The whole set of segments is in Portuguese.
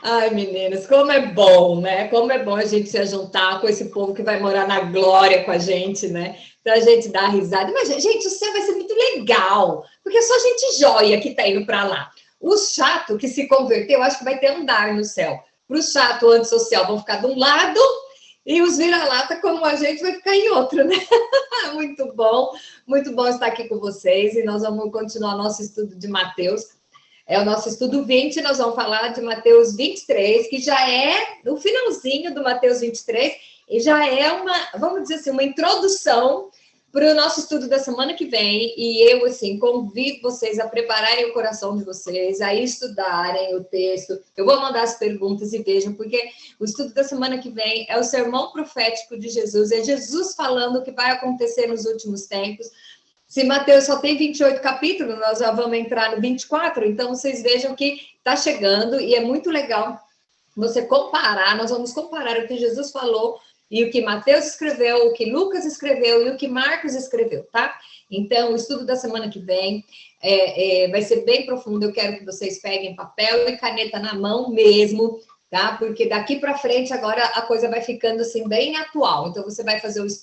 Ai, meninas, como é bom, né? Como é bom a gente se juntar com esse povo que vai morar na glória com a gente, né? Pra gente dar risada. Mas, gente, o céu vai ser muito legal, porque é só gente joia que tá indo para lá. O chato que se converteu, acho que vai ter andar no céu. Para o chato antissocial vão ficar de um lado e os vira-lata, como a gente, vai ficar em outro, né? Muito bom estar aqui com vocês e nós vamos continuar nosso estudo de Mateus. É o nosso estudo 20, nós vamos falar de Mateus 23, que já é o finalzinho do Mateus 23, e já é vamos dizer assim, uma introdução para o nosso estudo da semana que vem, e eu, assim, convido vocês a prepararem o coração de vocês, a estudarem o texto. Eu vou mandar as perguntas e vejam, porque o estudo da semana que vem é o sermão profético de Jesus, é Jesus falando o que vai acontecer nos últimos tempos. Se Mateus só tem 28 capítulos, nós já vamos entrar no 24, então vocês vejam que está chegando, e é muito legal você comparar, nós vamos comparar o que Jesus falou e o que Mateus escreveu, o que Lucas escreveu e o que Marcos escreveu, tá? Então, o estudo da semana que vem vai ser bem profundo, eu quero que vocês peguem papel e caneta na mão mesmo, tá? Porque daqui para frente, agora, a coisa vai ficando, assim, bem atual. Então, você vai fazer os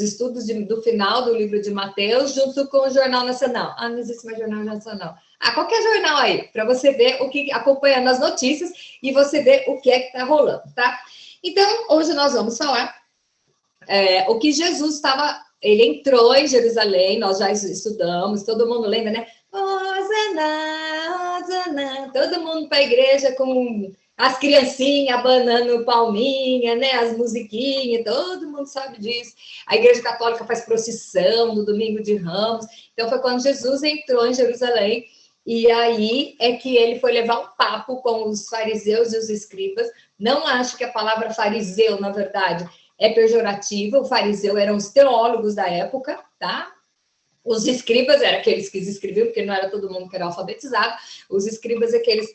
estudos do final do livro de Mateus, junto com o Jornal Nacional. Ah, não existe mais Jornal Nacional. Ah, qualquer jornal aí, para você ver o que, acompanhando as notícias, e você ver o que é que está rolando, tá? Então, hoje nós vamos falar o que Jesus ele entrou em Jerusalém, nós já estudamos, todo mundo lembra, né? Hosana, Hosana, todo mundo para a igreja com as criancinhas abanando palminha, né? As musiquinhas, todo mundo sabe disso. A igreja católica faz procissão no domingo de Ramos. Então, foi quando Jesus entrou em Jerusalém, e aí é que ele foi levar um papo com os fariseus e os escribas. Não acho que a palavra fariseu, na verdade, é pejorativa. O fariseu eram os teólogos da época, tá? Os escribas eram aqueles que escreviam, porque não era todo mundo que era alfabetizado. Os escribas é aqueles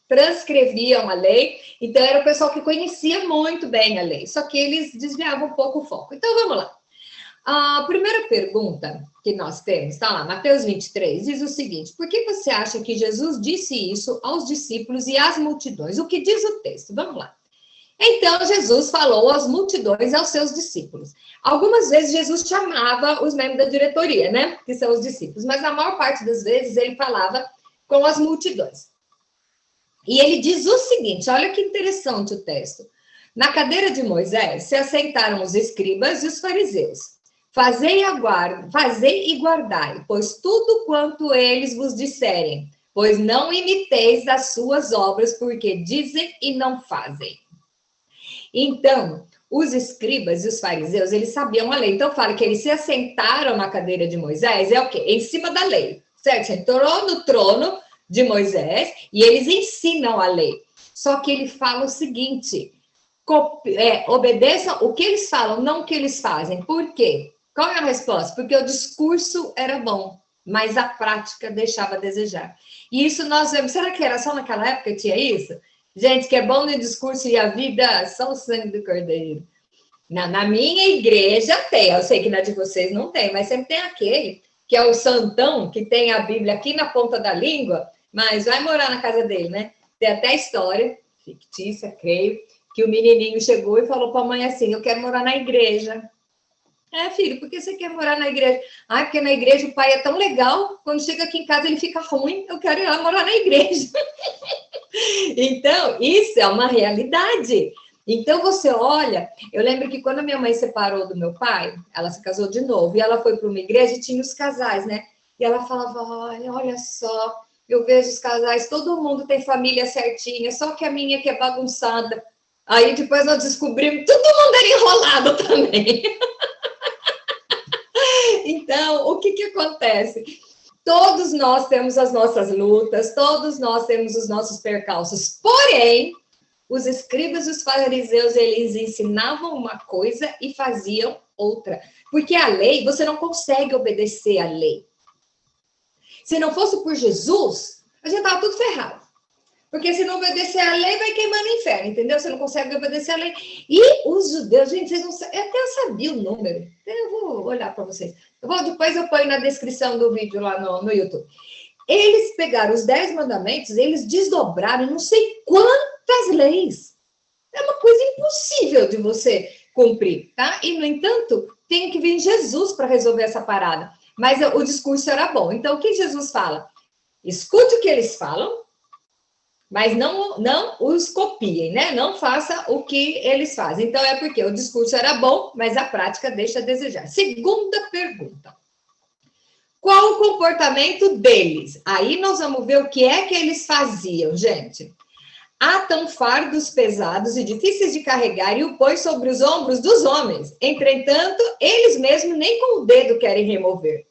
transcreviam a lei, então era o pessoal que conhecia muito bem a lei, só que eles desviavam um pouco o foco. Então, vamos lá. A primeira pergunta que nós temos, tá lá, Mateus 23, diz o seguinte: por que você acha que Jesus disse isso aos discípulos e às multidões? O que diz o texto? Vamos lá. Então, Jesus falou às multidões e aos seus discípulos. Algumas vezes, Jesus chamava os membros da diretoria, né, que são os discípulos, mas na maior parte das vezes, ele falava com as multidões. E ele diz o seguinte, olha que interessante o texto. Na cadeira de Moisés se assentaram os escribas e os fariseus. Fazei e guardai, pois tudo quanto eles vos disserem, pois não imiteis as suas obras, porque dizem e não fazem. Então, os escribas e os fariseus, eles sabiam a lei. Então, fala que eles se assentaram na cadeira de Moisés, é o quê? Em cima da lei, certo? Entrou no trono de Moisés e eles ensinam a lei. Só que ele fala o seguinte, obedeçam o que eles falam, não o que eles fazem. Por quê? Qual é a resposta? Porque o discurso era bom, mas a prática deixava a desejar. E isso nós vemos, será que era só naquela época que tinha isso? Gente, que é bom no discurso e a vida, só o sangue do cordeiro. Na minha igreja tem, eu sei que na de vocês não tem, mas sempre tem aquele que é o santão, que tem a Bíblia aqui na ponta da língua, mas vai morar na casa dele, né? Tem até a história, fictícia, creio, que o menininho chegou e falou para a mãe assim, eu quero morar na igreja. Filho, por que você quer morar na igreja? Porque na igreja o pai é tão legal, quando chega aqui em casa ele fica ruim, eu quero ir lá morar na igreja. Então, isso é uma realidade. Então, você olha, eu lembro que quando a minha mãe separou do meu pai, ela se casou de novo, e ela foi para uma igreja e tinha os casais, né? E ela falava, olha só, eu vejo os casais, todo mundo tem família certinha, só que a minha que é bagunçada. Aí depois nós descobrimos, todo mundo era enrolado também. Então, o que acontece? Todos nós temos as nossas lutas, todos nós temos os nossos percalços, porém, os escribas e os fariseus, eles ensinavam uma coisa e faziam outra. Porque a lei, você não consegue obedecer à lei. Se não fosse por Jesus, a gente estava tudo ferrado. Porque se não obedecer à lei, vai queimar no inferno, entendeu? Você não consegue obedecer à lei. E os judeus, gente, vocês não sabem, eu até sabia o número. Eu vou olhar para vocês. Depois eu ponho na descrição do vídeo lá no YouTube. Eles pegaram os 10 mandamentos, eles desdobraram não sei quantas as leis. É uma coisa impossível de você cumprir, tá? E, no entanto, tem que vir Jesus para resolver essa parada. Mas o discurso era bom. Então, o que Jesus fala? Escute o que eles falam, mas não os copiem, né? Não faça o que eles fazem. Então, é porque o discurso era bom, mas a prática deixa a desejar. Segunda pergunta. Qual o comportamento deles? Aí nós vamos ver o que é que eles faziam, gente. Atam fardos pesados e difíceis de carregar e o põe sobre os ombros dos homens. Entretanto, eles mesmos nem com o dedo querem remover.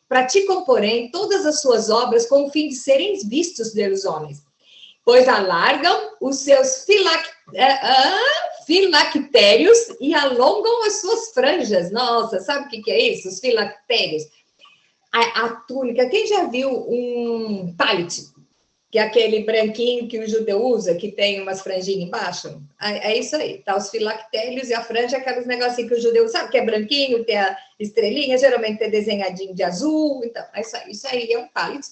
Praticam, porém, todas as suas obras com o fim de serem vistos pelos homens, pois alargam os seus filactérios e alongam as suas franjas. Nossa, sabe o que é isso? Os filactérios. A túnica, quem já viu um talit? Que é aquele branquinho que o judeu usa, que tem umas franjinhas embaixo. É isso aí, tá? Os filactérios e a franja, aqueles negocinhos que o judeu sabe, que é branquinho, tem a estrelinha, geralmente é desenhadinho de azul. Então, isso aí é um talit.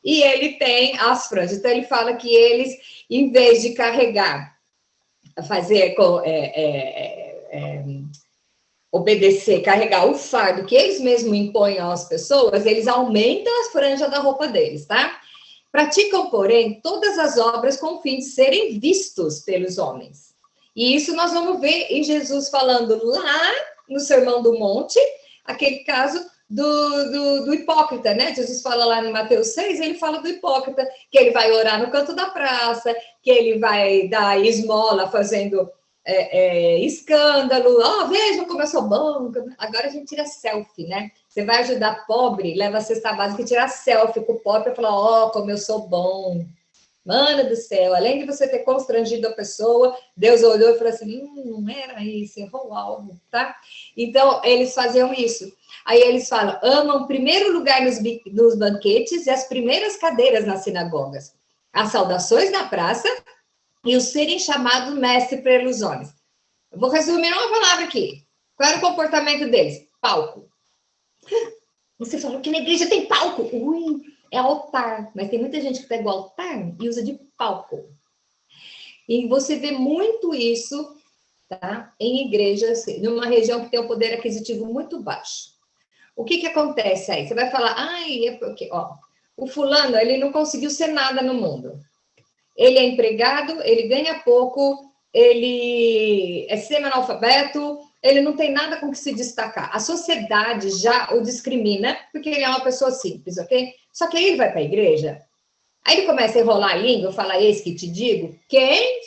E ele tem as franjas. Então, ele fala que eles, em vez de carregar, obedecer, carregar o fardo que eles mesmos impõem às pessoas, eles aumentam a franja da roupa deles, tá? Praticam, porém, todas as obras com o fim de serem vistos pelos homens. E isso nós vamos ver em Jesus falando lá no Sermão do Monte, aquele caso do hipócrita, né? Jesus fala lá em Mateus 6, ele fala do hipócrita, que ele vai orar no canto da praça, que ele vai dar esmola fazendo escândalo. Vejam como eu sou bom. Agora a gente tira selfie, né? Você vai ajudar pobre, leva a cesta básica e tira selfie com o pobre para falar, como eu sou bom. Mano do céu, além de você ter constrangido a pessoa, Deus olhou e falou assim, não era isso, errou algo, tá? Então, eles faziam isso. Aí eles falam, amam primeiro lugar nos banquetes e as primeiras cadeiras nas sinagogas, as saudações na praça e o serem chamados mestre pelos homens. Eu vou resumir uma palavra aqui. Qual era o comportamento deles? Palco. Você falou que na igreja tem palco. Ui, é altar. Mas tem muita gente que pega o altar e usa de palco. E você vê muito isso, tá? Em igrejas, numa região que tem um poder aquisitivo muito baixo. O que acontece aí? Você vai falar, é porque, o fulano, ele não conseguiu ser nada no mundo. Ele é empregado, ele ganha pouco, ele é semi-analfabeto, ele não tem nada com que se destacar. A sociedade já o discrimina, porque ele é uma pessoa simples, ok? Só que aí ele vai para a igreja, aí ele começa a enrolar a língua, falar, eis que te digo, quem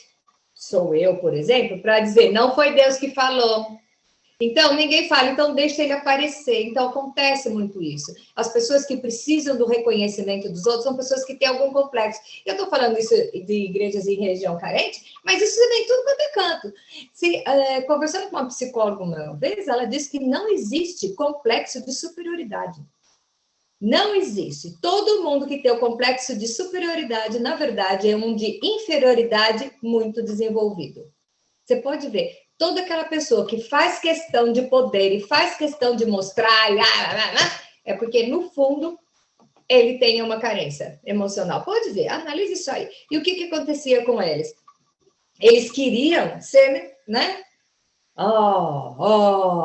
sou eu, por exemplo, para dizer, não foi Deus que falou. Então, ninguém fala, então deixa ele aparecer. Então, acontece muito isso. As pessoas que precisam do reconhecimento dos outros são pessoas que têm algum complexo. Eu estou falando isso de igrejas em região carente, mas isso vem tudo quanto é canto. Conversando com uma psicóloga uma vez, ela disse que não existe complexo de superioridade. Não existe. Todo mundo que tem o complexo de superioridade, na verdade, é um de inferioridade muito desenvolvido. Você pode ver. Toda aquela pessoa que faz questão de poder e faz questão de mostrar, é porque, no fundo, ele tem uma carência emocional. Pode ver, analise isso aí. E o que acontecia com eles? Eles queriam ser, né?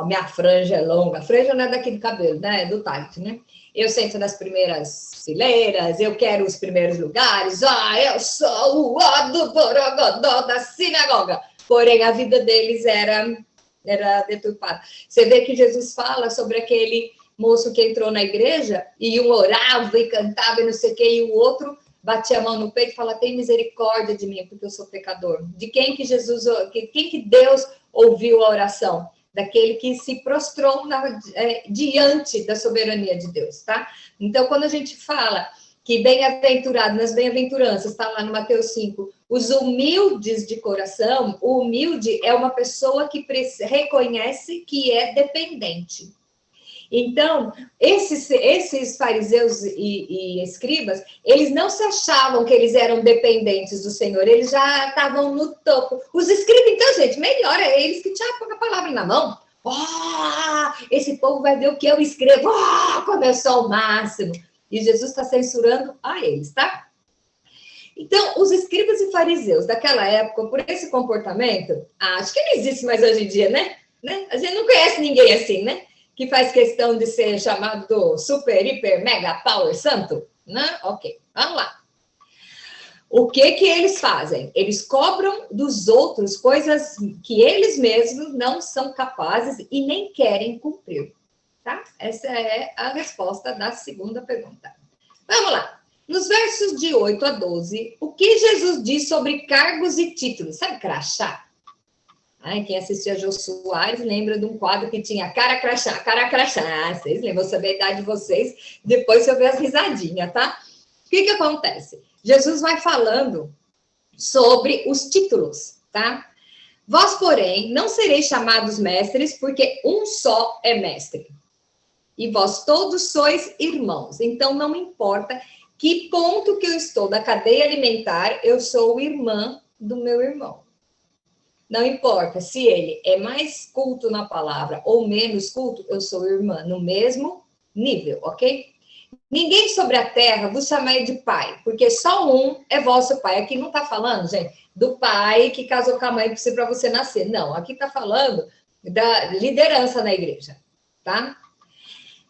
Minha franja é longa. A franja não é daqui do cabelo, né? É do talit, né? Eu sento nas primeiras fileiras, eu quero os primeiros lugares. Eu sou o do borogodó da sinagoga. Porém, a vida deles era deturpada. Você vê que Jesus fala sobre aquele moço que entrou na igreja e um orava e cantava e não sei o quê, e o outro batia a mão no peito e fala, tem misericórdia de mim, porque eu sou pecador. De quem que Deus ouviu a oração? Daquele que se prostrou diante da soberania de Deus, tá? Então, quando a gente fala que bem-aventurado, nas bem-aventuranças, está lá no Mateus 5, os humildes de coração, o humilde é uma pessoa que reconhece que é dependente. Então, esses fariseus e escribas, eles não se achavam que eles eram dependentes do Senhor, eles já estavam no topo. Os escribas, então, gente, melhor é eles que tinham a palavra na mão. Esse povo vai ver o que eu escrevo. Como eu sou o máximo. E Jesus está censurando a eles, tá? Então, os escribas e fariseus daquela época, por esse comportamento, acho que não existe mais hoje em dia, né? A gente não conhece ninguém assim, né? Que faz questão de ser chamado do super, hiper, mega, power santo, né? Ok, vamos lá. O que eles fazem? Eles cobram dos outros coisas que eles mesmos não são capazes e nem querem cumprir, tá? Essa é a resposta da segunda pergunta. Vamos lá. Nos versos de 8 a 12, o que Jesus diz sobre cargos e títulos? Sabe crachá? Ai, quem assistia a Jô Soares lembra de um quadro que tinha cara crachá, cara crachá. Ah, vocês lembram? Vou saber a idade de vocês depois se eu ver as risadinhas, tá? O que acontece? Jesus vai falando sobre os títulos, tá? Vós, porém, não sereis chamados mestres, porque um só é mestre. E vós todos sois irmãos. Então, não importa que ponto que eu estou da cadeia alimentar, eu sou irmã do meu irmão. Não importa se ele é mais culto na palavra ou menos culto, eu sou irmã no mesmo nível, ok? Ninguém sobre a terra vos chamai de pai, porque só um é vosso pai. Aqui não está falando, gente, do pai que casou com a mãe para você nascer. Não, aqui está falando da liderança na igreja, tá?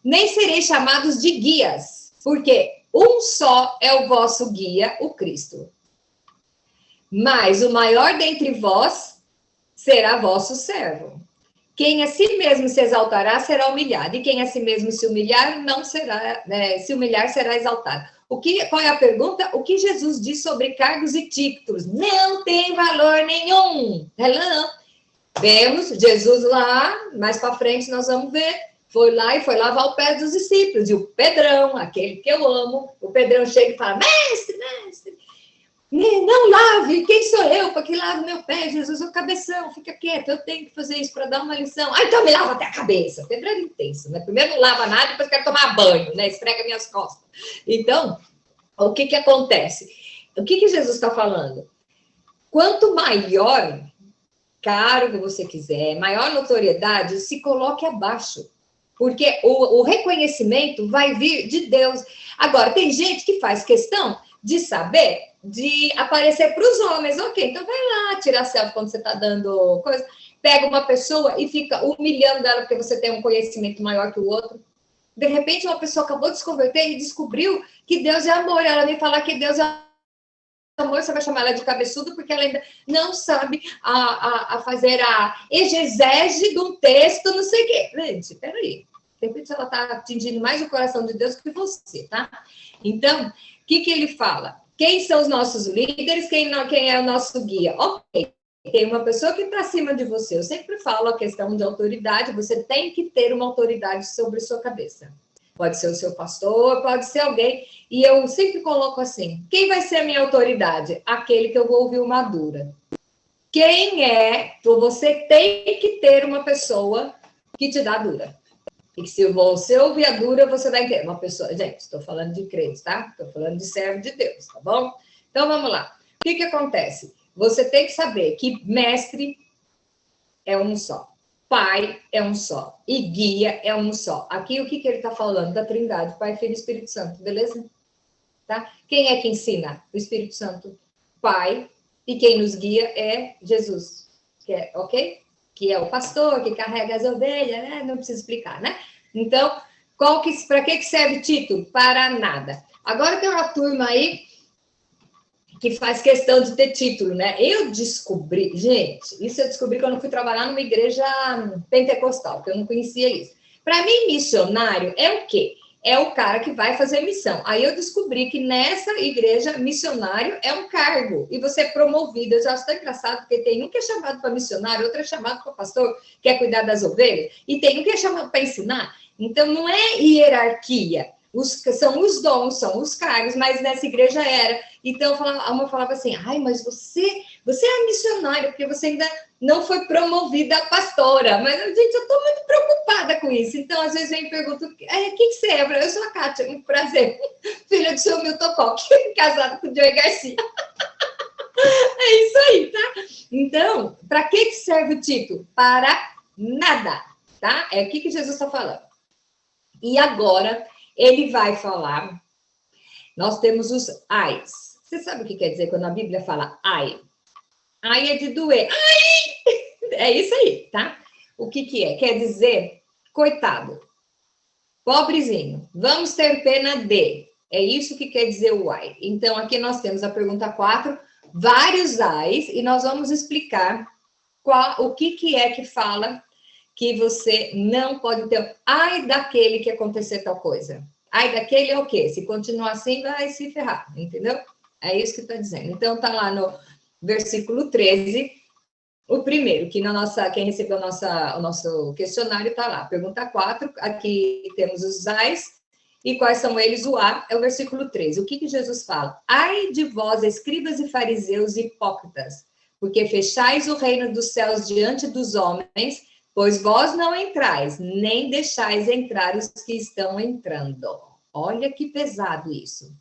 Nem sereis chamados de guias, porque um só é o vosso guia, o Cristo. Mas o maior dentre vós será vosso servo. Quem a si mesmo se exaltará será humilhado, e quem a si mesmo se humilhar não será, se humilhar será exaltado. Qual é a pergunta? O que Jesus diz sobre cargos e títulos? Não tem valor nenhum. Não. Vemos Jesus lá, mais para frente nós vamos ver, foi lá e foi lavar o pé dos discípulos. E o Pedrão, aquele que eu amo, o Pedrão chega e fala, mestre, não lave, quem sou eu para que lave meu pé? Jesus, o cabeção, fica quieto, eu tenho que fazer isso para dar uma lição. Ah, então me lava até a cabeça. Pedro era intenso, né? Primeiro não lava nada, depois quero tomar banho, né? Esfrega minhas costas. Então, o que acontece? O que Jesus está falando? Quanto maior cargo que você quiser, maior notoriedade, se coloque abaixo. Porque o reconhecimento vai vir de Deus. Agora, tem gente que faz questão de saber, de aparecer para os homens. Ok, então vai lá tirar selfie quando você está dando coisa. Pega uma pessoa e fica humilhando ela porque você tem um conhecimento maior que o outro. De repente, uma pessoa acabou de se converter e descobriu que Deus é amor. Ela vem falar que Deus é amor, você vai chamar ela de cabeçudo porque ela ainda não sabe a fazer a exegese de um texto, não sei o quê. Gente, peraí. De repente, ela está atingindo mais o coração de Deus que você, tá? Então, o que ele fala? Quem são os nossos líderes? Quem é o nosso guia? Ok, tem uma pessoa que está acima de você. Eu sempre falo a questão de autoridade. Você tem que ter uma autoridade sobre sua cabeça. Pode ser o seu pastor, pode ser alguém. E eu sempre coloco assim, quem vai ser a minha autoridade? Aquele que eu vou ouvir uma dura. Quem é? Então, você tem que ter uma pessoa que te dá dura. E se você ouvir a dura, você vai ter uma pessoa... Gente, estou falando de crente, tá? Estou falando de servo de Deus, tá bom? Então, vamos lá. O que acontece? Você tem que saber que mestre é um só. Pai é um só. E guia é um só. Aqui, o que ele está falando? Da Trindade, Pai, Filho e Espírito Santo, beleza? Tá? Quem é que ensina? O Espírito Santo. Pai. E quem nos guia é Jesus. Ok? Que é o pastor, que carrega as ovelhas, né? Não preciso explicar, né? Então, para que serve título? Para nada. Agora tem uma turma aí que faz questão de ter título, né? Eu descobri, gente, isso eu descobri quando eu fui trabalhar numa igreja pentecostal, que eu não conhecia isso. Para mim, missionário é o quê? É o cara que vai fazer missão. Aí eu descobri que nessa igreja, missionário é um cargo. E você é promovido. Eu já acho tão engraçado, porque tem um que é chamado para missionário, outro é chamado para pastor, que é cuidar das ovelhas, e tem um que é chamado para ensinar. Então, não é hierarquia. São os dons, são os cargos, mas nessa igreja era. Então, uma falava assim, ai, mas você é missionária, porque você ainda não foi promovida a pastora. Mas, gente, eu estou muito preocupada com isso. Então, às vezes, eu me pergunto, quem você é? Eu sou a Kátia, um prazer. Filha do seu Milton Coque, casada com o Joey Garcia. É isso aí, tá? Então, para que serve o título? Para nada, tá? É o que Jesus está falando. E agora, ele vai falar, nós temos os ais. Você sabe o que quer dizer quando a Bíblia fala ai? Ai é de doer. Ai! É isso aí, tá? O que que é? Quer dizer, coitado, pobrezinho, vamos ter pena de. É isso que quer dizer o ai. Então, aqui nós temos a pergunta 4, vários ais, e nós vamos explicar o que é que fala que você não pode ter. Ai daquele que acontecer tal coisa. Ai daquele é o quê? Se continuar assim, vai se ferrar, entendeu? É isso que está dizendo. Então, está lá no versículo 13, o primeiro, que na nossa, quem recebeu o nosso questionário está lá. Pergunta 4, aqui temos os ais, e quais são eles? O A é o versículo 13. O que Jesus fala? Ai de vós, escribas e fariseus hipócritas, porque fechais o reino dos céus diante dos homens, pois vós não entrais, nem deixais entrar os que estão entrando. Olha que pesado isso.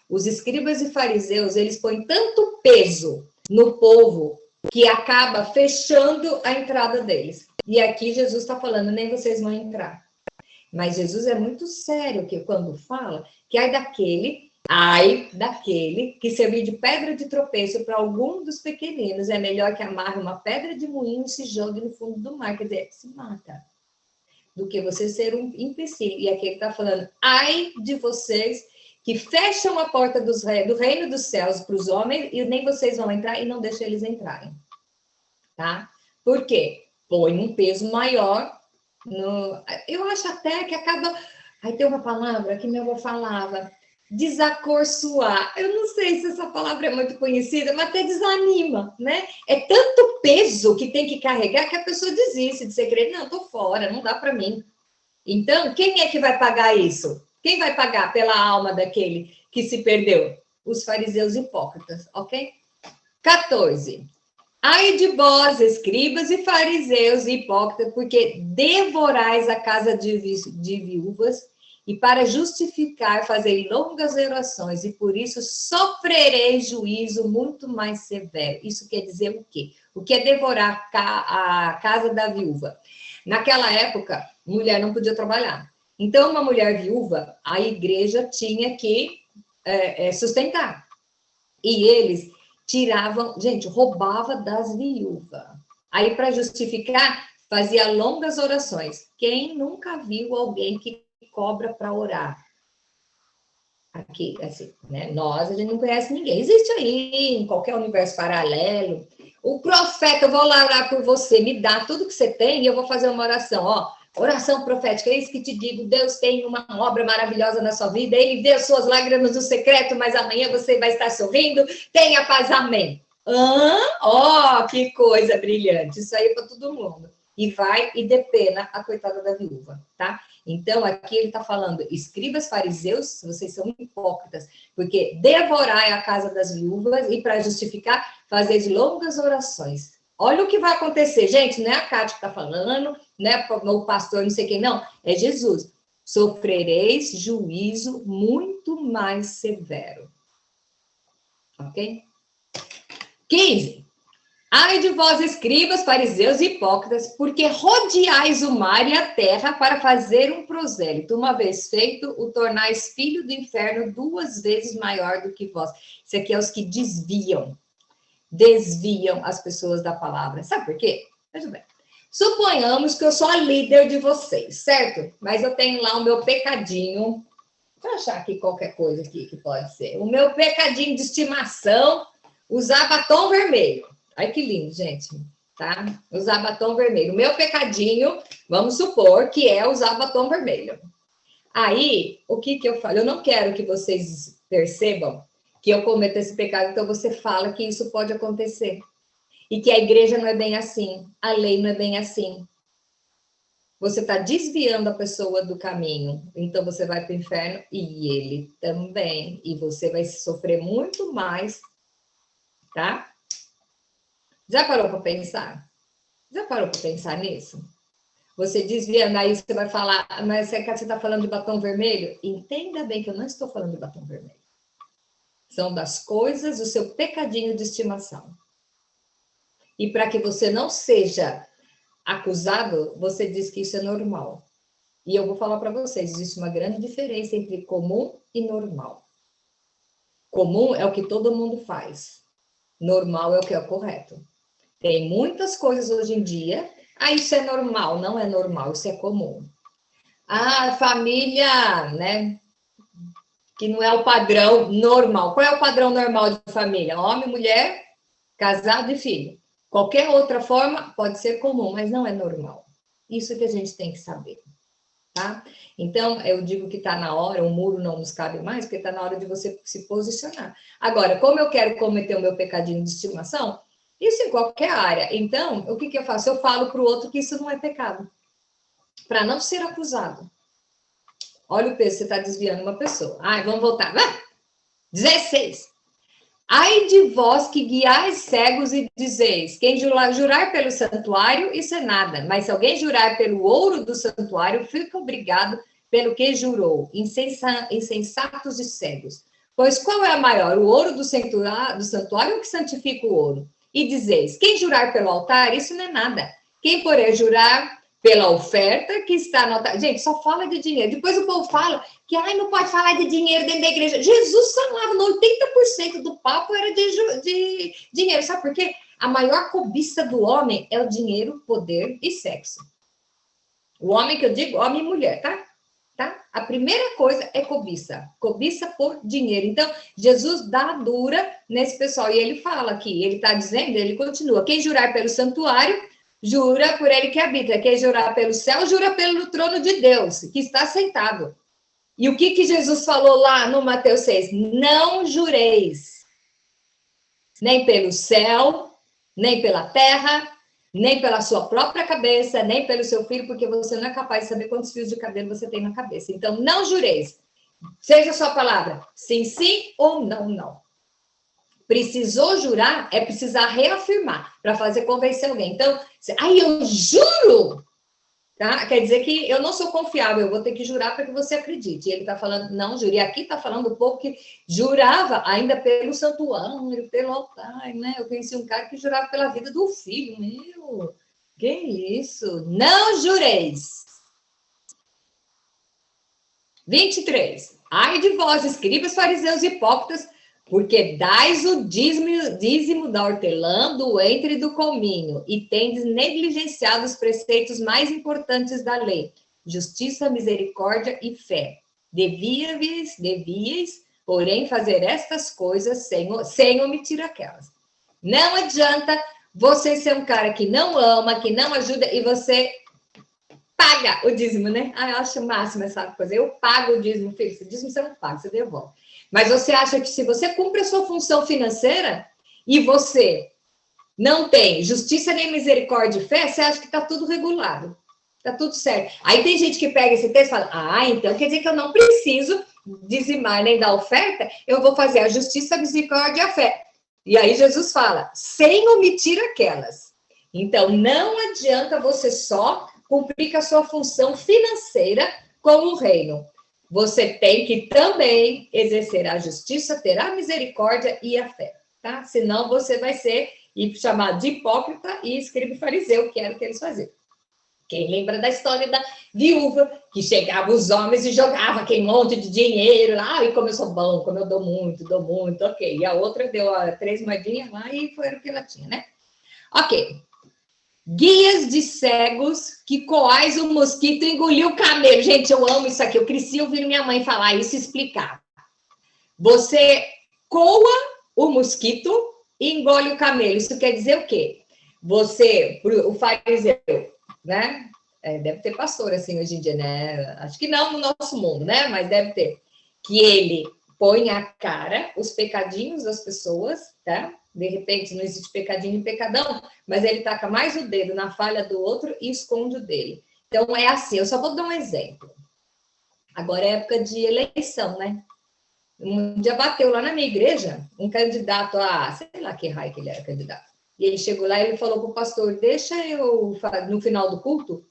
Os escribas e fariseus, eles põem tanto peso no povo que acaba fechando a entrada deles. E aqui Jesus está falando, nem vocês vão entrar. Mas Jesus é muito sério que quando fala que ai daquele que servir de pedra de tropeço para algum dos pequeninos é melhor que amarre uma pedra de moinho e se jogue no fundo do mar, quer dizer, se mata, do que você ser um empecilho. E aqui ele está falando, ai de vocês que fecham a porta do reino dos céus para os homens e nem vocês vão entrar e não deixam eles entrarem, tá? Por quê? Põe um peso maior eu acho até que acaba. Aí tem uma palavra que meu avô falava, desacorçoar. Eu não sei se essa palavra é muito conhecida, mas até desanima, né? É tanto peso que tem que carregar que a pessoa desiste de ser crente. Não, tô fora, não dá para mim. Então, quem é que vai pagar isso? Quem vai pagar pela alma daquele que se perdeu? Os fariseus hipócritas, ok? 14. Ai de vós, escribas e fariseus e hipócritas, porque devorais a casa de viúvas e para justificar fazei longas orações e por isso sofrereis juízo muito mais severo. Isso quer dizer o quê? O que é devorar a casa da viúva? Naquela época, mulher não podia trabalhar. Então, uma mulher viúva, a igreja tinha que sustentar. E eles tiravam, gente, roubava das viúvas. Aí, para justificar, fazia longas orações. Quem nunca viu alguém que cobra para orar? Aqui, assim, né? Nós, a gente não conhece ninguém. Existe aí, em qualquer universo paralelo. O profeta, eu vou lá orar por você, me dá tudo que você tem e eu vou fazer uma oração, ó. Oração profética, é isso que te digo, Deus tem uma obra maravilhosa na sua vida, Ele vê as suas lágrimas no secreto, mas amanhã você vai estar sorrindo, tenha paz, amém. Ó, que coisa brilhante, isso aí é para todo mundo. E vai e depena a coitada da viúva, tá? Então, aqui ele está falando, escribas fariseus, vocês são hipócritas, porque devorai a casa das viúvas e para justificar, fazeis longas orações. Olha o que vai acontecer, gente, não é a Cátia que está falando, não é o pastor, não sei quem, não, é Jesus. Sofrereis juízo muito mais severo. Ok? 15. Ai de vós, escribas, fariseus e hipócritas, porque rodeais o mar e a terra para fazer um prosélito. Uma vez feito, o tornais filho do inferno 2 vezes maior do que vós. Isso aqui é os que desviam as pessoas da palavra. Sabe por quê? Veja bem. Suponhamos que eu sou a líder de vocês, certo? Mas eu tenho lá o meu pecadinho. Deixa eu achar aqui qualquer coisa aqui que pode ser. O meu pecadinho de estimação, usar batom vermelho. Ai, que lindo, gente, tá? Usar batom vermelho. O meu pecadinho, vamos supor que é usar batom vermelho. Aí, o que eu falo? Eu não quero que vocês percebam que eu cometo esse pecado, então você fala que isso pode acontecer. E que a igreja não é bem assim, a lei não é bem assim. Você está desviando a pessoa do caminho, então você vai para o inferno e ele também. E você vai sofrer muito mais, tá? Já parou para pensar? Já parou para pensar nisso? Você desviando, aí você vai falar, mas você está falando de batom vermelho? Entenda bem que eu não estou falando de batom vermelho. São das coisas do seu pecadinho de estimação. E para que você não seja acusado, você diz que isso é normal. E eu vou falar para vocês, existe uma grande diferença entre comum e normal. Comum é o que todo mundo faz. Normal é o que é correto. Tem muitas coisas hoje em dia. Isso é normal, não é normal, isso é comum. Família, né? Que não é o padrão normal. Qual é o padrão normal de família? Homem, mulher, casado e filho. Qualquer outra forma pode ser comum, mas não é normal. Isso que a gente tem que saber, tá? Então, eu digo que está na hora, o muro não nos cabe mais, porque está na hora de você se posicionar. Agora, como eu quero cometer o meu pecadinho de estimação, isso em qualquer área. Então, o que eu faço? Eu falo para o outro que isso não é pecado, para não ser acusado. Olha o peso, você está desviando uma pessoa. Vamos voltar. 16. Ai de vós que guiais cegos e dizeis, quem jurar pelo santuário, isso é nada. Mas se alguém jurar pelo ouro do santuário, fica obrigado pelo que jurou. Insensatos e cegos. Pois qual é a maior? O ouro do santuário ou que santifica o ouro? E dizeis, quem jurar pelo altar, isso não é nada. Quem, porém, jurar pela oferta que está no altar. Gente, só fala de dinheiro. Depois o povo fala que não pode falar de dinheiro dentro da igreja. Jesus falava, 80% do papo era de dinheiro. Sabe por quê? A maior cobiça do homem é o dinheiro, poder e sexo. O homem que eu digo, homem e mulher, tá? A primeira coisa é cobiça. Cobiça por dinheiro. Então, Jesus dá dura nesse pessoal. E ele fala aqui, ele está dizendo, ele continua, quem jurar pelo santuário, jura por ele que habita. Quem jurar pelo céu, jura pelo trono de Deus, que está sentado. E o que Jesus falou lá no Mateus 6? Não jureis, nem pelo céu, nem pela terra, nem pela sua própria cabeça, nem pelo seu filho, porque você não é capaz de saber quantos fios de cabelo você tem na cabeça. Então, não jureis. Seja a sua palavra, sim, sim ou não, não. Precisou jurar, é precisar reafirmar para fazer convencer alguém. Então, eu juro, tá? Quer dizer que eu não sou confiável, eu vou ter que jurar para que você acredite. E ele está falando, não, jure. E aqui está falando um pouco que jurava ainda pelo santuário, pelo altar, né? Eu conheci um cara que jurava pela vida do filho. Meu, que isso? Não jureis. 23. Ai de vós, escribas, fariseus e hipócritas, porque dais o dízimo da hortelã, do entre e do cominho, e tendes negligenciado os preceitos mais importantes da lei, justiça, misericórdia e fé. Devíeis, porém, fazer estas coisas sem omitir aquelas. Não adianta você ser um cara que não ama, que não ajuda, e você paga o dízimo, né? Eu acho o máximo essa coisa. Eu pago o dízimo, filho. Esse dízimo você não paga, você devolve. Mas você acha que se você cumpre a sua função financeira e você não tem justiça, nem misericórdia e fé, você acha que está tudo regulado. Está tudo certo. Aí tem gente que pega esse texto e fala, então quer dizer que eu não preciso dizimar nem dar oferta, eu vou fazer a justiça, a misericórdia e a fé. E aí Jesus fala, sem omitir aquelas. Então, não adianta você só cumprir com a sua função financeira com o reino. Você tem que também exercer a justiça, ter a misericórdia e a fé, tá? Senão você vai ser chamado de hipócrita e escriba fariseu, que era o que eles faziam. Quem lembra da história da viúva, que chegava os homens e jogava aquele monte de dinheiro lá, e como eu sou bom, como eu dou muito, ok. E a outra deu 3 moedinhas lá e foi o que ela tinha, né? Ok. Guias de cegos que coais o mosquito e engoliu o camelo. Gente, eu amo isso aqui. Eu cresci ouvindo minha mãe falar isso e explicar. Você coa o mosquito e engole o camelo. Isso quer dizer o quê? O fariseu, né? Deve ter pastor assim hoje em dia, né? Acho que não no nosso mundo, né? Mas deve ter. Que ele põe a cara, os pecadinhos das pessoas, tá? De repente, não existe pecadinho e pecadão, mas ele taca mais o dedo na falha do outro e esconde o dele. Então, é assim, eu só vou dar um exemplo. Agora é época de eleição, né? Um dia bateu lá na minha igreja um candidato sei lá que raio que ele era candidato. E ele chegou lá e ele falou para o pastor, deixa eu, no final do culto,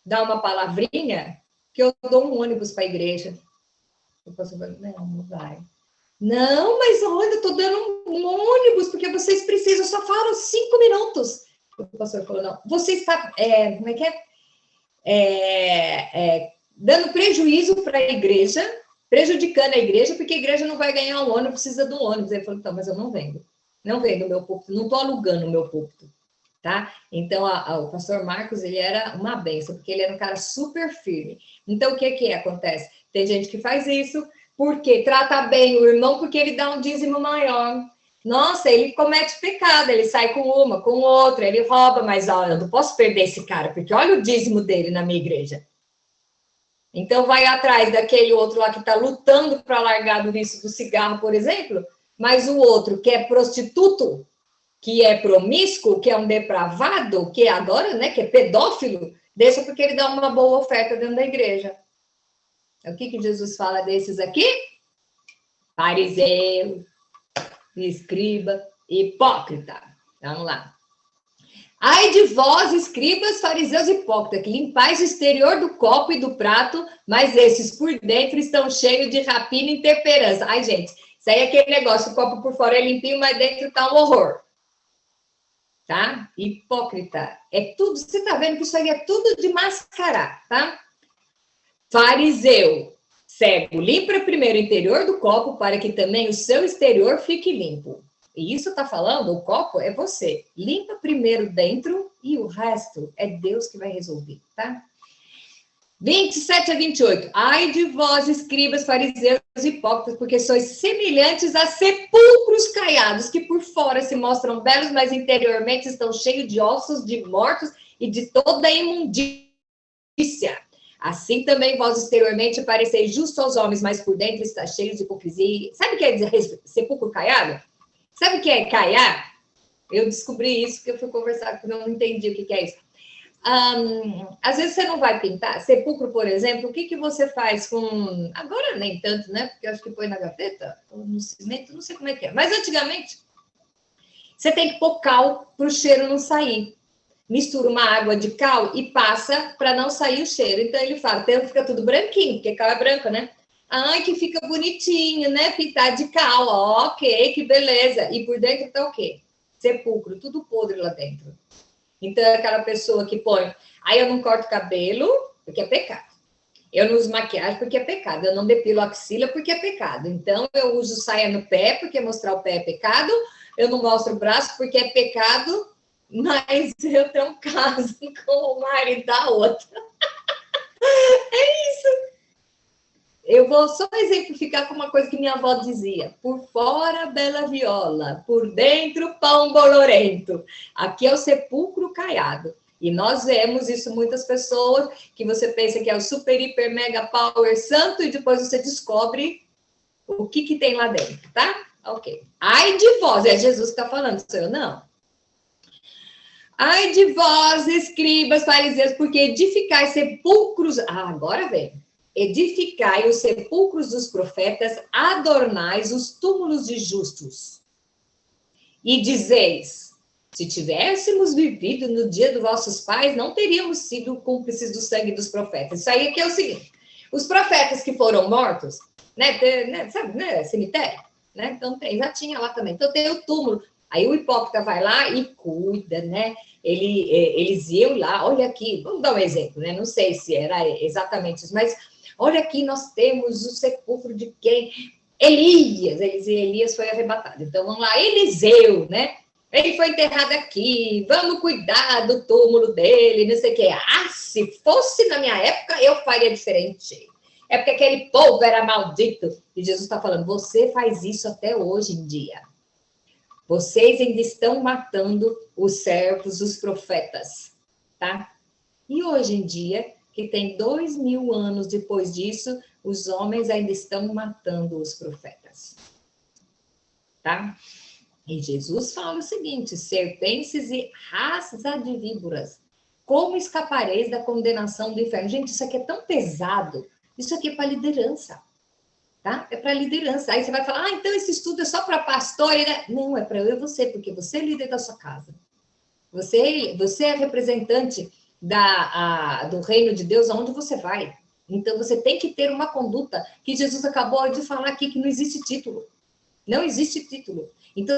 dar uma palavrinha que eu dou um ônibus para a igreja. O pastor falou, não vai. Não, mas olha, eu estou dando um ônibus, porque vocês precisam, só falaram 5 minutos. O pastor falou, não, você está, como é que é? Dando prejuízo para a igreja prejudicando a igreja, porque a igreja não vai ganhar um ônibus, precisa de um ônibus. Ele falou, então, mas eu não vendo. Não vendo o meu púlpito, não estou alugando o meu púlpito. Tá? Então, o pastor Marcos, ele era uma benção, porque ele era um cara super firme. Então, o que acontece? Tem gente que faz isso, porque trata bem o irmão, porque ele dá um dízimo maior. Nossa, ele comete pecado, ele sai com uma, com outra, ele rouba, mas ó, eu não posso perder esse cara, porque olha o dízimo dele na minha igreja. Então, vai atrás daquele outro lá que está lutando para largar do vício do cigarro, por exemplo, mas o outro que é prostituto, que é promíscuo, que é um depravado, que adora, né, que é pedófilo, deixa porque ele dá uma boa oferta dentro da igreja. O que Jesus fala desses aqui? Fariseu, escriba, hipócrita. Vamos lá. Ai de vós, escribas, fariseus hipócritas, que limpais o exterior do copo e do prato, mas esses por dentro estão cheios de rapina e intemperança. Ai, gente, isso aí é aquele negócio, o copo por fora é limpinho, mas dentro tá um horror. Tá? Hipócrita. É tudo, você tá vendo que isso aí é tudo de mascarar, tá? Fariseu, cego, limpa primeiro o interior do copo para que também o seu exterior fique limpo. E isso tá falando, o copo é você. Limpa primeiro dentro e o resto é Deus que vai resolver, tá? 27 a 28. Ai de vós, escribas, fariseus hipócritas, porque sois semelhantes a sepulcros caiados, que por fora se mostram belos, mas interiormente estão cheios de ossos de mortos e de toda imundícia. Assim também vós exteriormente pareceis justos aos homens, mas por dentro está cheio de hipocrisia. Sabe o que é dizer sepulcro caiado? Sabe o que é caiar? Eu descobri isso porque eu fui conversar, porque eu não entendi o que é isso. Às vezes você não vai pintar. Sepulcro, por exemplo, o que você faz com... Agora nem tanto, né? Porque eu acho que põe na gaveta, ou no cimento, não sei como é que é. Mas antigamente, você tem que pôr cal para o cheiro não sair. Mistura uma água de cal e passa para não sair o cheiro. Então ele fala, então fica tudo branquinho, porque cal é branco, né? Ai, que fica bonitinho, né? Pintar de cal, ó, ok, que beleza. E por dentro tá o quê? Sepulcro, tudo podre lá dentro. Então é aquela pessoa que põe, aí eu não corto cabelo, porque é pecado. Eu não uso maquiagem porque é pecado. Eu não depilo a axila porque é pecado. Então eu uso saia no pé porque mostrar o pé é pecado. Eu não mostro o braço porque é pecado, mas eu tenho um caso com o marido da outra. É isso. Eu vou só exemplificar com uma coisa que minha avó dizia: por fora, bela viola, por dentro, pão bolorento. Aqui é o sepulcro caiado. E nós vemos isso muitas pessoas que você pensa que é o super, hiper, mega power santo e depois você descobre o que tem lá dentro, tá? Ok. Ai de vós, é Jesus que está falando, sou eu não. Ai de vós, escribas, fariseus, porque edificais sepulcros. Ah, agora vem. Edificai os sepulcros dos profetas, adornais os túmulos de justos. E dizeis: se tivéssemos vivido no dia dos vossos pais, não teríamos sido cúmplices do sangue dos profetas. Isso aí aqui é o seguinte: os profetas que foram mortos, né, sabe, né, cemitério, né? Então tem, já tinha lá também. Então tem o túmulo. Aí o hipócrita vai lá e cuida, né? Eles iam lá, olha aqui, vamos dar um exemplo, né? Não sei se era exatamente isso, mas olha aqui, nós temos o sepulcro de quem? Elias. Elias foi arrebatado. Então vamos lá, Eliseu, né? Ele foi enterrado aqui, vamos cuidar do túmulo dele, não sei o quê. Ah, se fosse na minha época, eu faria diferente. É porque aquele povo era maldito. E Jesus está falando, você faz isso até hoje em dia. Vocês ainda estão matando os servos, os profetas, tá? E hoje em dia, que tem 2000 anos depois disso, os homens ainda estão matando os profetas, tá? E Jesus fala o seguinte: serpentes e raça de víboras, como escapareis da condenação do inferno? Gente, isso aqui é tão pesado, isso aqui é para liderança. Tá? É para liderança. Aí você vai falar, então esse estudo é só para pastor? Não, é para eu e você, porque você é líder da sua casa. Você é representante do reino de Deus aonde você vai. Então você tem que ter uma conduta que Jesus acabou de falar aqui, que não existe título. Não existe título. Então,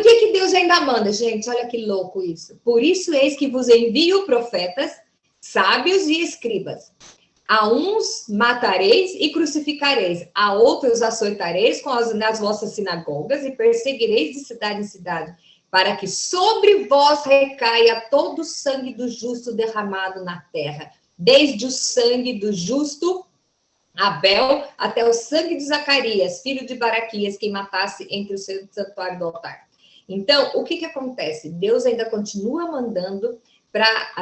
por que que Deus ainda manda? Gente, olha que louco isso. Por isso eis que vos envio profetas, sábios e escribas. A uns matareis e crucificareis, a outros açoitareis nas vossas sinagogas e perseguireis de cidade em cidade, para que sobre vós recaia todo o sangue do justo derramado na terra, desde o sangue do justo Abel até o sangue de Zacarias, filho de Baraquias, quem matasse entre o seu santuário do altar. Então, o que que acontece? Deus ainda continua mandando para...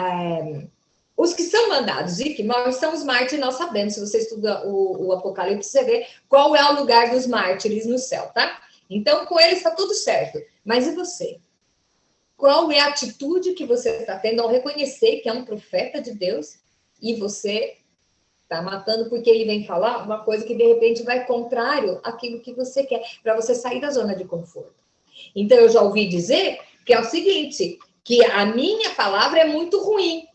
os que são mandados e que morrem são os mártires, nós sabemos. Se você estuda o Apocalipse, você vê qual é o lugar dos mártires no céu, tá? Então, com eles está tudo certo. Mas e você? Qual é a atitude que você está tendo ao reconhecer que é um profeta de Deus e você está matando porque ele vem falar uma coisa que, de repente, vai contrário àquilo que você quer, para você sair da zona de conforto. Então, eu já ouvi dizer que é o seguinte, que a minha palavra é muito ruim,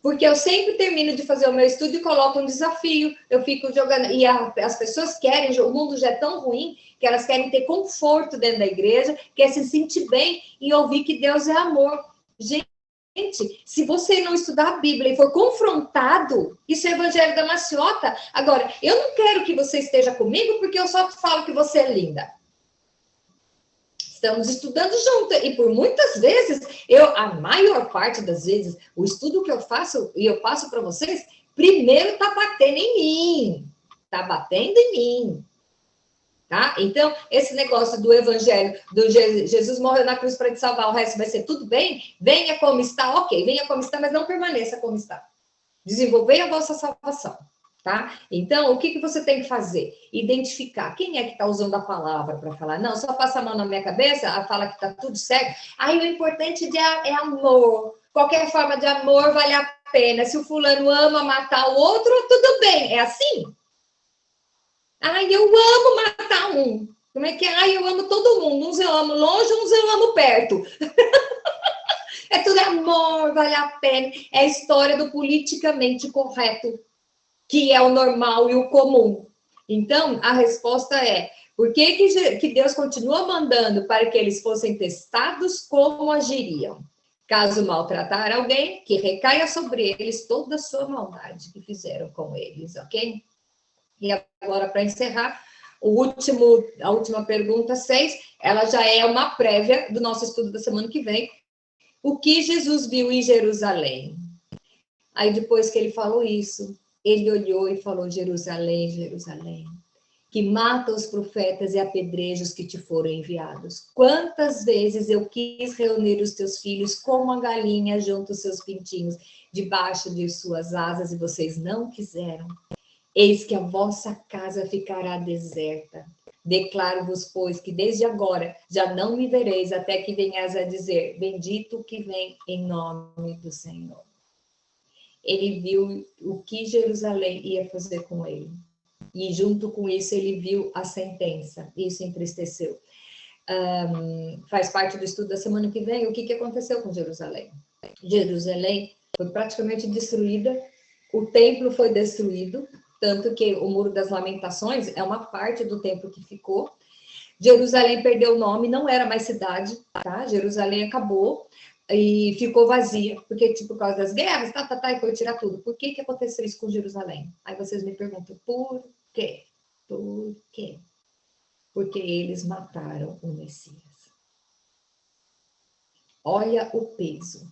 porque eu sempre termino de fazer o meu estudo e coloco um desafio, eu fico jogando, e as pessoas querem, o mundo já é tão ruim, que elas querem ter conforto dentro da igreja, quer se sentir bem e ouvir que Deus é amor. Gente, se você não estudar a Bíblia e for confrontado, isso é evangelho da maciota. Agora, eu não quero que você esteja comigo porque eu só falo que você é linda. Estamos estudando junto, e por muitas vezes, a maior parte das vezes, o estudo que eu faço, e eu passo para vocês, primeiro está batendo em mim. Está batendo em mim. Tá? Então, esse negócio do evangelho, do Jesus morreu na cruz para te salvar, o resto vai ser tudo bem, venha como está, ok, venha como está, mas não permaneça como está. Desenvolver a vossa salvação. Tá? Então, o que você tem que fazer? Identificar quem é que está usando a palavra para falar. Não, só passa a mão na minha cabeça, fala que está tudo certo. Aí o importante é amor. Qualquer forma de amor vale a pena. Se o fulano ama matar o outro, tudo bem. É assim? Ai, eu amo matar um. Como é que é? Ai, eu amo todo mundo. Uns eu amo longe, uns eu amo perto. É tudo amor, vale a pena. É a história do politicamente correto, que é o normal e o comum. Então, a resposta é, por que Deus continua mandando para que eles fossem testados como agiriam? Caso maltratar alguém, que recaia sobre eles toda a sua maldade que fizeram com eles, ok? E agora, para encerrar, a última pergunta, 6, ela já é uma prévia do nosso estudo da semana que vem. O que Jesus viu em Jerusalém? Aí, depois que ele falou isso, ele olhou e falou, Jerusalém, Jerusalém, que mata os profetas e apedreja os que te foram enviados. Quantas vezes eu quis reunir os teus filhos como a galinha junto os seus pintinhos, debaixo de suas asas, e vocês não quiseram. Eis que a vossa casa ficará deserta. Declaro-vos, pois, que desde agora já não me vereis, até que venhas a dizer, bendito o que vem em nome do Senhor. Ele viu o que Jerusalém ia fazer com ele. E junto com isso ele viu a sentença. Isso entristeceu. Faz parte do estudo da semana que vem. O que aconteceu com Jerusalém? Jerusalém foi praticamente destruída. O templo foi destruído. Tanto que o Muro das Lamentações é uma parte do templo que ficou. Jerusalém perdeu o nome, não era mais cidade, tá? Jerusalém acabou e ficou vazia, porque tipo, por causa das guerras, e foi tirar tudo. Por que aconteceu isso com Jerusalém? Aí vocês me perguntam, por quê? Por quê? Porque eles mataram o Messias. Olha o peso.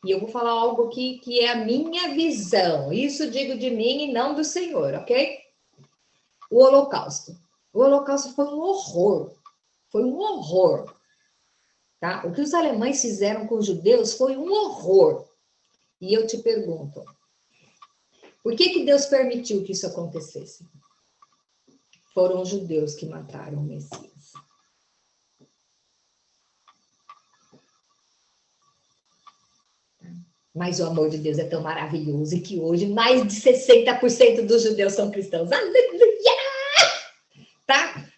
E eu vou falar algo aqui que é a minha visão. Isso digo de mim e não do Senhor, ok? O Holocausto. O Holocausto foi um horror. Foi um horror. Tá? O que os alemães fizeram com os judeus foi um horror. E eu te pergunto, por que Deus permitiu que isso acontecesse? Foram os judeus que mataram o Messias. Mas o amor de Deus é tão maravilhoso e que hoje mais de 60% dos judeus são cristãos. Aleluia! Tá?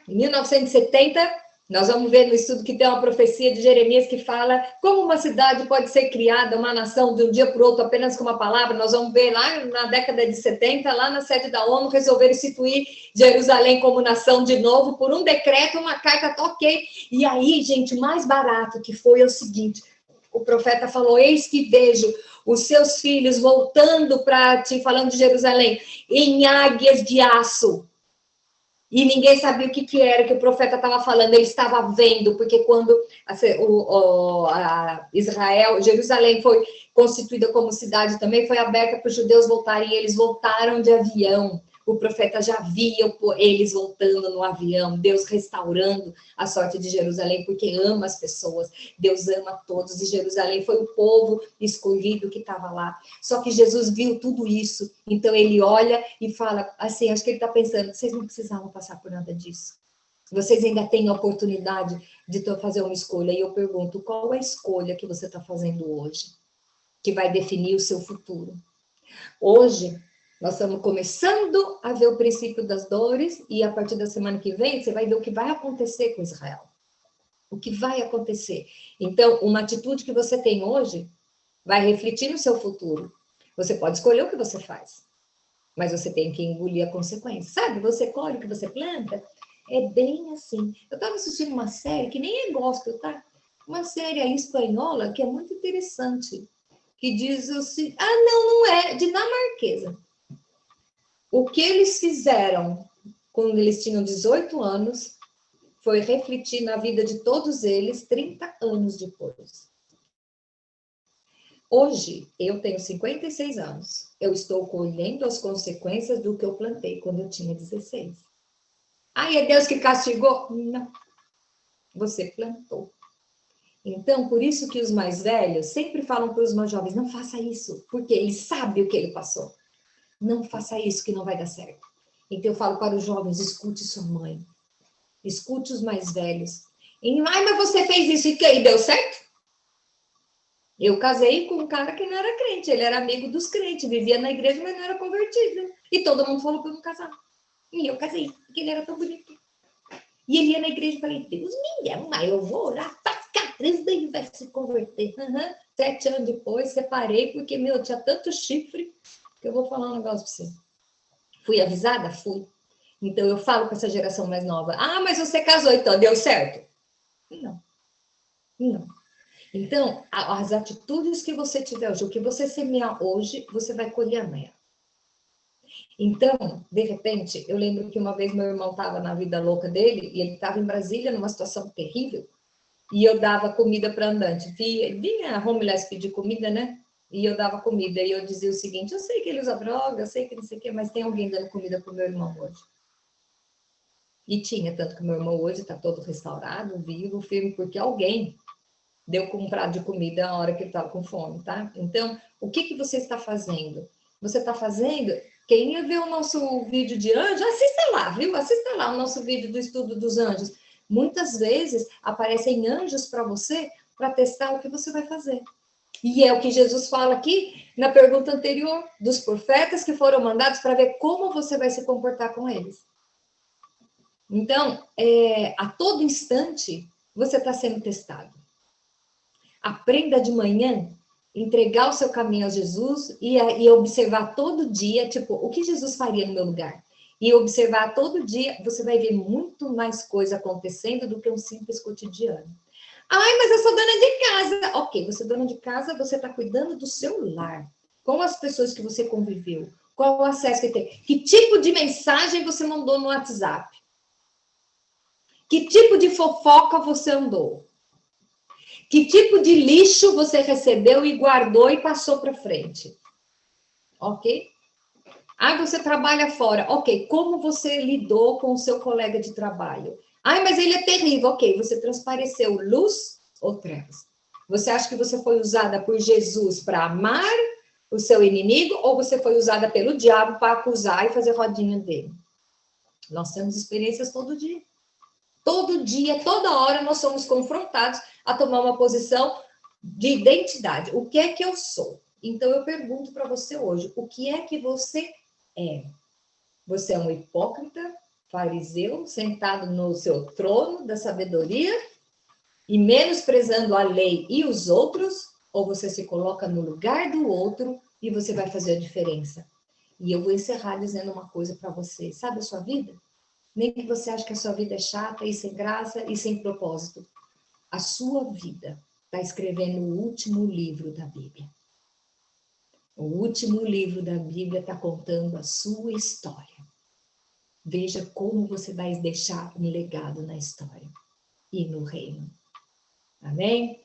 Em 1970, Nós vamos ver no estudo que tem uma profecia de Jeremias que fala como uma cidade pode ser criada, uma nação, de um dia para o outro, apenas com uma palavra. Nós vamos ver lá na década de 70, lá na sede da ONU, resolveram instituir Jerusalém como nação de novo, por um decreto, uma carta, ok. E aí, gente, o mais barato que foi é o seguinte, o profeta falou, eis que vejo os seus filhos voltando para ti, falando de Jerusalém, em águias de aço. E ninguém sabia o que era que o profeta estava falando, ele estava vendo, porque quando Israel, Jerusalém foi constituída como cidade também, foi aberta para os judeus voltarem, e eles voltaram de avião. O profeta já via eles voltando no avião, Deus restaurando a sorte de Jerusalém, porque ama as pessoas, Deus ama todos, e Jerusalém foi o povo escolhido que estava lá. Só que Jesus viu tudo isso, então ele olha e fala assim, acho que ele está pensando, vocês não precisavam passar por nada disso. Vocês ainda têm a oportunidade de fazer uma escolha. E eu pergunto, qual é a escolha que você está fazendo hoje, que vai definir o seu futuro? Hoje, nós estamos começando a ver o princípio das dores, e a partir da semana que vem, você vai ver o que vai acontecer com Israel. O que vai acontecer. Então, uma atitude que você tem hoje vai refletir no seu futuro. Você pode escolher o que você faz, mas você tem que engolir a consequência. Sabe, você colhe o que você planta. É bem assim. Eu estava assistindo uma série que nem é gospel, tá? Uma série aí espanhola que é muito interessante, que diz assim, não é, dinamarquesa. O que eles fizeram quando eles tinham 18 anos foi refletir na vida de todos eles 30 anos depois. Hoje, eu tenho 56 anos. Eu estou colhendo as consequências do que eu plantei quando eu tinha 16. É Deus que castigou? Não. Você plantou. Então, por isso que os mais velhos sempre falam para os mais jovens, não faça isso, porque ele sabe o que ele passou. Não faça isso que não vai dar certo. Então, eu falo para os jovens, escute sua mãe. Escute os mais velhos. Mas você fez isso e que aí deu certo? Eu casei com um cara que não era crente. Ele era amigo dos crentes, vivia na igreja, mas não era convertido. E todo mundo falou para eu não casar. E eu casei, porque ele era tão bonito. E ele ia na igreja e falei, Deus me ama, eu vou orar para caramba, ele vai se converter. 7 anos depois, separei, porque, tinha tanto chifre, que eu vou falar um negócio para você. Fui avisada? Fui. Então, eu falo com essa geração mais nova, mas você casou, então, deu certo? Não. Então, as atitudes que você tiver hoje, o que você semear hoje, você vai colher amanhã. Então, de repente, eu lembro que uma vez meu irmão estava na vida louca dele, e ele estava em Brasília, numa situação terrível, e eu dava comida para andante. Vinha a homeless pedir comida, né? E eu dava comida, e eu dizia o seguinte, eu sei que ele usa droga, eu sei que não sei o quê, mas tem alguém dando comida para o meu irmão hoje. E tinha, tanto que meu irmão hoje está todo restaurado, vivo, firme, porque alguém deu um prato de comida na hora que ele estava com fome, tá? Então, o que você está fazendo? Você está fazendo... Quem ia ver o nosso vídeo de anjo, assista lá, viu? Assista lá o nosso vídeo do estudo dos anjos. Muitas vezes aparecem anjos para você, para testar o que você vai fazer. E é o que Jesus fala aqui na pergunta anterior, dos profetas que foram mandados para ver como você vai se comportar com eles. Então, a todo instante, você está sendo testado. Aprenda de manhã, entregar o seu caminho a Jesus e observar todo dia, tipo, o que Jesus faria no meu lugar? E observar todo dia, você vai ver muito mais coisa acontecendo do que um simples cotidiano. Mas eu sou dona de casa. Ok, você é dona de casa, você está cuidando do seu lar. Com as pessoas que você conviveu. Qual o acesso que tem? Que tipo de mensagem você mandou no WhatsApp? Que tipo de fofoca você andou? Que tipo de lixo você recebeu e guardou e passou para frente? Ok? Você trabalha fora. Ok, como você lidou com o seu colega de trabalho? Mas ele é terrível. Ok, você transpareceu luz ou trevas? Você acha que você foi usada por Jesus para amar o seu inimigo ou você foi usada pelo diabo para acusar e fazer rodinha dele? Nós temos experiências todo dia. Todo dia, toda hora, nós somos confrontados a tomar uma posição de identidade. O que é que eu sou? Então, eu pergunto para você hoje, o que é que você é? Você é um hipócrita fariseu, sentado no seu trono da sabedoria e menosprezando a lei e os outros, ou você se coloca no lugar do outro e você vai fazer a diferença. E eu vou encerrar dizendo uma coisa para você. Sabe a sua vida? Nem que você ache que a sua vida é chata e sem graça e sem propósito. A sua vida está escrevendo o último livro da Bíblia. O último livro da Bíblia está contando a sua história. Veja como você vai deixar um legado na história e no reino. Amém?